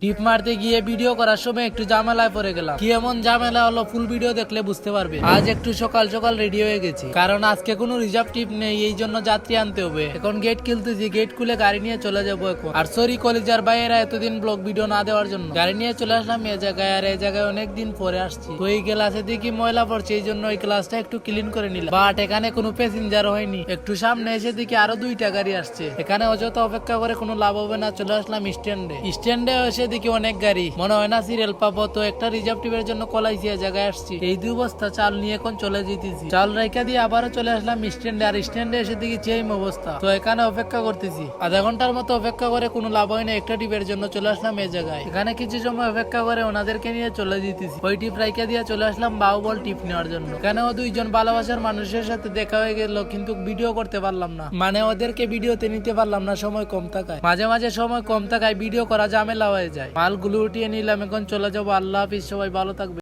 টিপ মারতে গিয়ে ভিডিও করার সময় একটু ঝামেলায় পড়ে গেলাম। কি এমন ঝামেলা হলো ফুল ভিডিও দেখলে বুঝতে পারবে। আজ একটু সকাল সকাল রেডি হয়ে গেছি, কারণ আজকে কোনো রিজার্ভ টিপ নেই, এই জন্য যাত্রী আনতে হবে। এখন গেট খুলতেছি, গেট খুলে গাড়ি নিয়ে চলে যাবো এখন। আর সরি কলেজার ভাইয়েরা এতদিন ব্লগ ভিডিও না দেওয়ার জন্য। গাড়ি নিয়ে চলে আসলাম এ জায়গায়, আর এই জায়গায় অনেকদিন পরে আসছি। তো এই গ্লাসে দেখি ময়লা পড়ছে, এই জন্য এই গ্লাসটা একটু ক্লিন করে নিলাম। বাট এখানে কোনো প্যাসেঞ্জার হয়নি। একটু সামনে এসে দেখি আরো দুইটা গাড়ি আসছে। এখানে অযথা অপেক্ষা করে কোনো লাভ হবে না, চলে আসলাম স্ট্যান্ডে এসে দেখি অনেক গাড়ি, মনে হয় না সিরিয়াল পাবো। তো একটা রিজার্ভ টিপের জন্য কলাইছি জায়গায় আসছি। এই 2 বস্তা চাল নিয়ে এখন চলে যেতেছি। চাল রেখা দিয়ে আবারও চলে আসলাম স্ট্যান্ডে, আর স্ট্যান্ডে এসে দেখি সেম অবস্থা। তো এখানে অপেক্ষা করতেছি, আধা ঘন্টার মতো অপেক্ষা করে কোনো লাভ হয় না। একটা টিপের জন্য চলে আসলাম এই জায়গায়। এখানে কিছু সময় অপেক্ষা করে ওনাদেরকে নিয়ে চলে যেতেছি। ওই টিপ রাইকা দিয়ে চলে আসলাম বাহুবল টিপ নেওয়ার জন্য। এখানেও দুইজন ভালোবাসার মানুষের সাথে দেখা হয়ে গেল, কিন্তু ভিডিও করতে পারলাম না, মানে ওদেরকে ভিডিওতে নিতে পারলাম না, সময় কম থাকায়। মাঝে মাঝে সময় কম থাকায় ভিডিও করা ঝামেলা হয়ে যায়। মালগুলো উঠিয়ে নিলাম, এখন চলে যাবো। আল্লাহ হাফিজ, সবাই ভালো থাকবে।